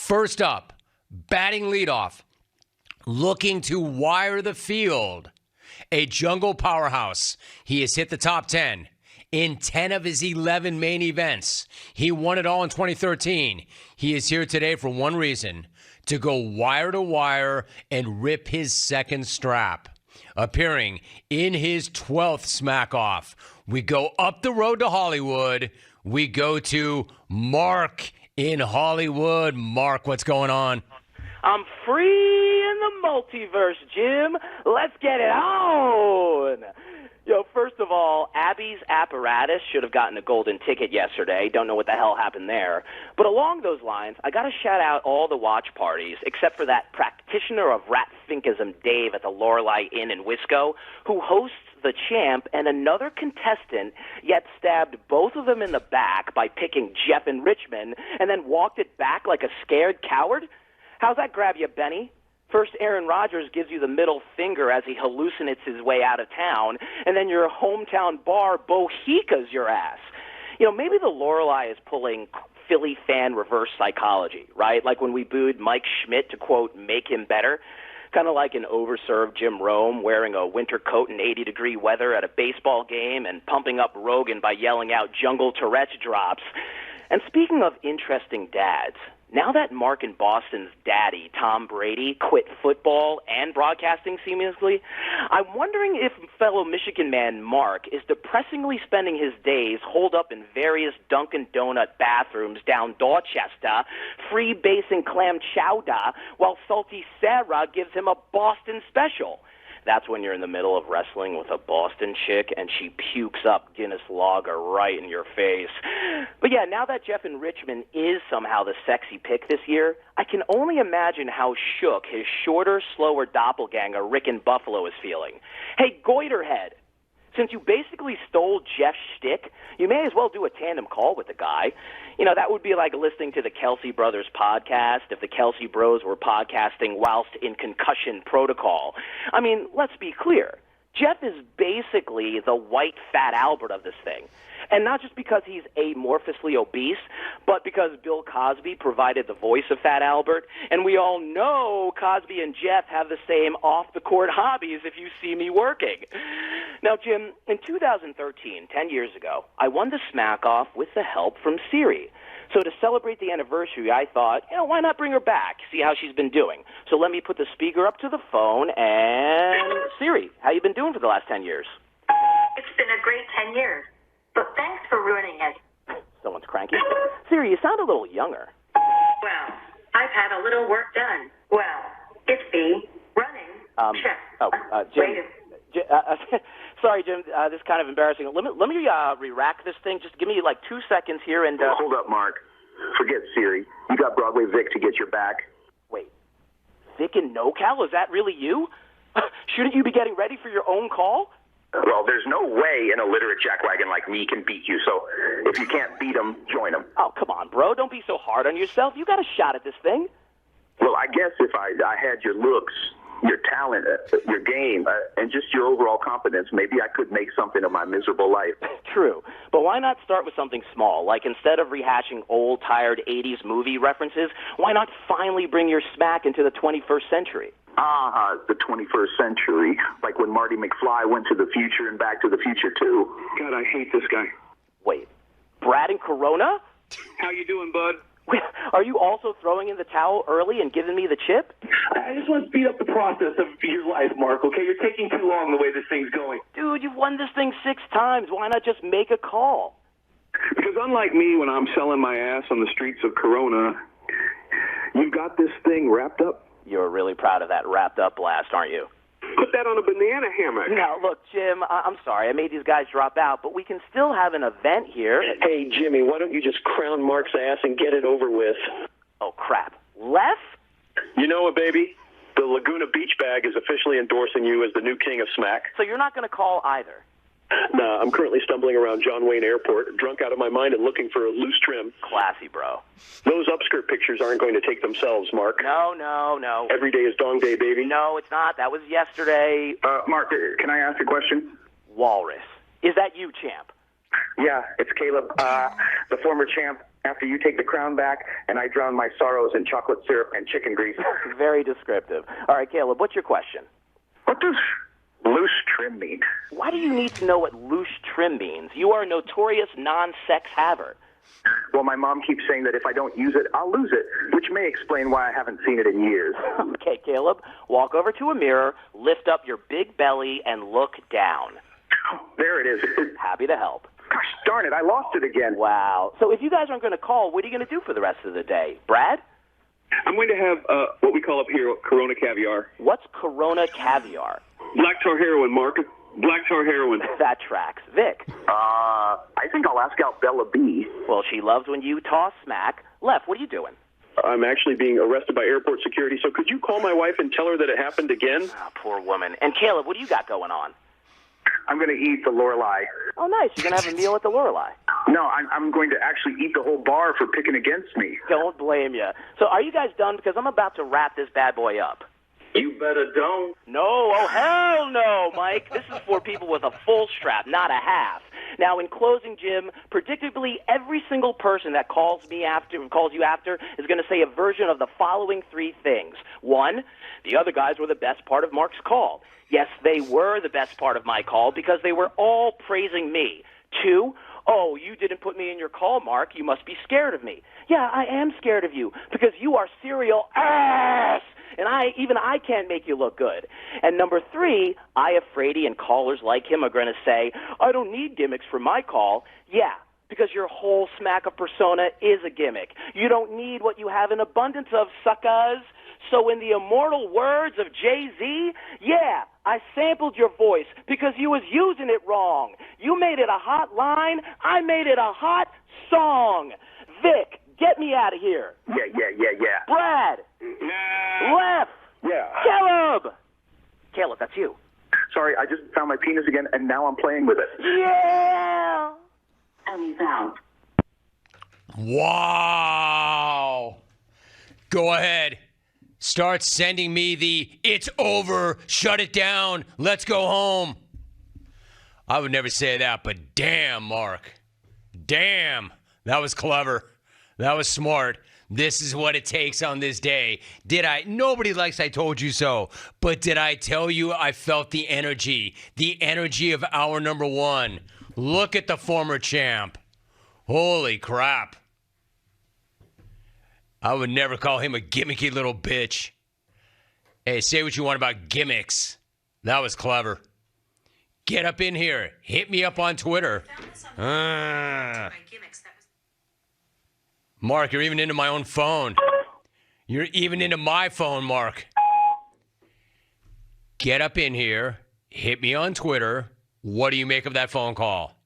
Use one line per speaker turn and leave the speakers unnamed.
First up, batting leadoff, looking to wire the field. A jungle powerhouse. He has hit the top 10 in 10 of his 11 main events. He won it all in 2013. He is here today for one reason, to go wire to wire and rip his second strap. Appearing in his 12th Smackoff, we go up the road to Hollywood. We go to Mark in Hollywood. Mark, what's going on?
I'm free in the multiverse, Jim. Let's get it on. Yo, first of all, Abby's apparatus should have gotten a golden ticket yesterday. Don't know what the hell happened there. But along those lines, I got to shout out all the watch parties, except for that practitioner of rat-finkism, Dave, at the Lorelei Inn in Wisco, who hosts the champ and another contestant, yet stabbed both of them in the back by picking Jeff and Richmond, and then walked it back like a scared coward. How's that grab you, Benny? First, Aaron Rodgers gives you the middle finger as he hallucinates his way out of town, and then your hometown bar bohicas your ass. You know, maybe the Lorelei is pulling Philly fan reverse psychology, right? Like when we booed Mike Schmidt to, quote, make him better. Kind of like an overserved Jim Rome wearing a winter coat in 80-degree weather at a baseball game and pumping up Rogan by yelling out Jungle Tourette's drops. And speaking of interesting dads, now that Mark in Boston's daddy, Tom Brady, quit football and broadcasting seamlessly, I'm wondering if fellow Michigan man Mark is depressingly spending his days holed up in various Dunkin' Donut bathrooms down Dorchester, free-basing clam chowder, while Salty Sarah gives him a Boston special. That's when you're in the middle of wrestling with a Boston chick and she pukes up Guinness Lager right in your face. But yeah, now that Jeff in Richmond is somehow the sexy pick this year, I can only imagine how shook his shorter, slower doppelganger Rick in Buffalo is feeling. Hey, Goiterhead, since you basically stole Jeff's shtick, you may as well do a tandem call with the guy. You know, that would be like listening to the Kelsey Brothers podcast if the Kelsey Bros were podcasting whilst in concussion protocol. I mean, let's be clear. Jeff is basically the white Fat Albert of this thing. And not just because he's amorphously obese, but because Bill Cosby provided the voice of Fat Albert. And we all know Cosby and Jeff have the same off-the-court hobbies if you see me working. Now, Jim, in 2013, 10 years ago, I won the Smackoff with the help from Siri. So to celebrate the anniversary, I thought, why not bring her back, see how she's been doing? So let me put the speaker up to the phone, and Siri, how you been doing for the last 10 years?
It's been a great 10 years, but thanks for ruining it.
Someone's cranky. Siri, you sound a little younger.
Well, I've had a little work done. Well, it's me running.
Jim. Sorry, Jim. This is kind of embarrassing. Let me re-rack this thing. Just give me like 2 seconds here and.
Hold up, Mark. Forget Siri. You got Broadway Vic to get your back.
Wait, Vic in NoCal? Is that really you? Shouldn't you be getting ready for your own call?
Well, there's no way an illiterate jackwagon like me can beat you. So if you can't beat him, join him.
Oh, come on, bro. Don't be so hard on yourself. You got a shot at this thing.
Well, I guess if I had your looks, your talent, your game, and just your overall confidence, maybe I could make something of my miserable life.
True. But why not start with something small? Like instead of rehashing old, tired 80s movie references, why not finally bring your smack into the 21st century?
The 21st century. Like when Marty McFly went to the future and Back to the Future, too. God, I hate this guy.
Wait, Brad and Corona?
How you doing, bud?
Are you also throwing in the towel early and giving me the chip?
I just want to speed up the process of your life, Mark, okay? You're taking too long the way this thing's going.
Dude, you've won this thing 6 times. Why not just make a call?
Because unlike me when I'm selling my ass on the streets of Corona, you got this thing wrapped up.
You're really proud of that wrapped up blast, aren't you?
Put that on a banana hammock.
Now, look, Jim, I'm sorry. I made these guys drop out, but we can still have an event here.
Hey, Jimmy, why don't you just crown Mark's ass and get it over with?
Oh, crap. Les?
You know what, baby? The Laguna Beach Bag is officially endorsing you as the new king of smack.
So you're not going to call either?
Nah, I'm currently stumbling around John Wayne Airport, drunk out of my mind and looking for a loose trim.
Classy, bro.
Those upskirt pictures aren't going to take themselves, Mark.
No.
Every day is dong day, baby.
No, it's not. That was yesterday.
Mark, can I ask a question?
Walrus. Is that you, champ?
Yeah, it's Caleb, the former champ. after you take the crown back and I drown my sorrows in chocolate syrup and chicken grease.
Very descriptive. All right, Caleb, what's your question?
What does loose trim mean?
Why do you need to know what loose trim means? You are a notorious non-sex haver.
Well, my mom keeps saying that if I don't use it, I'll lose it, which may explain why I haven't seen it in years.
Okay, Caleb, walk over to a mirror, lift up your big belly, and look down.
There it is.
Happy to help.
Gosh darn it, I lost it again.
Wow. So if you guys aren't going to call, what are you going to do for the rest of the day? Brad?
I'm going to have what we call up here Corona caviar.
What's Corona caviar?
Black tar heroin, Mark. Black tar heroin.
That tracks. Vic?
I think I'll ask out Bella B.
Well, she loves when you toss smack. Lef, what are you doing?
I'm actually being arrested by airport security, so could you call my wife and tell her that it happened again?
Oh, poor woman. And Caleb, what do you got going on?
I'm going to eat the Lorelei.
Oh, nice. You're going to have a meal at the Lorelei.
No, I'm going to actually eat the whole bar for picking against me.
Don't blame you. So are you guys done? Because I'm about to wrap this bad boy up.
You better don't.
No, oh hell no, Mike. This is for people with a full strap, not a half. Now, in closing, Jim, predictably, every single person that calls you after is going to say a version of the following three things. One, the other guys were the best part of Mark's call. Yes, they were the best part of my call because they were all praising me. Two, oh, you didn't put me in your call, Mark. You must be scared of me. Yeah, I am scared of you because you are serial ass. And I can't make you look good. And number three, Frady and callers like him are going to say, I don't need gimmicks for my call. Yeah, because your whole Smackoff persona is a gimmick. You don't need what you have an abundance of, suckers. So in the immortal words of Jay-Z, yeah, I sampled your voice because you was using it wrong. You made it a hot line. I made it a hot song. Vic, get me out of here.
Yeah.
Brad. Lef.
Yeah.
Caleb, that's you.
Sorry, I just found my penis again, and now I'm playing with it.
Yeah.
And he's out.
Wow. Go ahead. Start sending me the it's over, shut it down, let's go home. I would never say that, but damn, Mark. Damn. That was clever. That was smart. This is what it takes on this day. Did I? Nobody likes I told you so. But did I tell you I felt the energy of hour number one? Look at the former champ. Holy crap. I would never call him a gimmicky little bitch. Hey, say what you want about gimmicks. That was clever. Get up in here. Hit me up on Twitter. Mark, you're even into my own phone. You're even into my phone, Mark. Get up in here. Hit me on Twitter. What do you make of that phone call?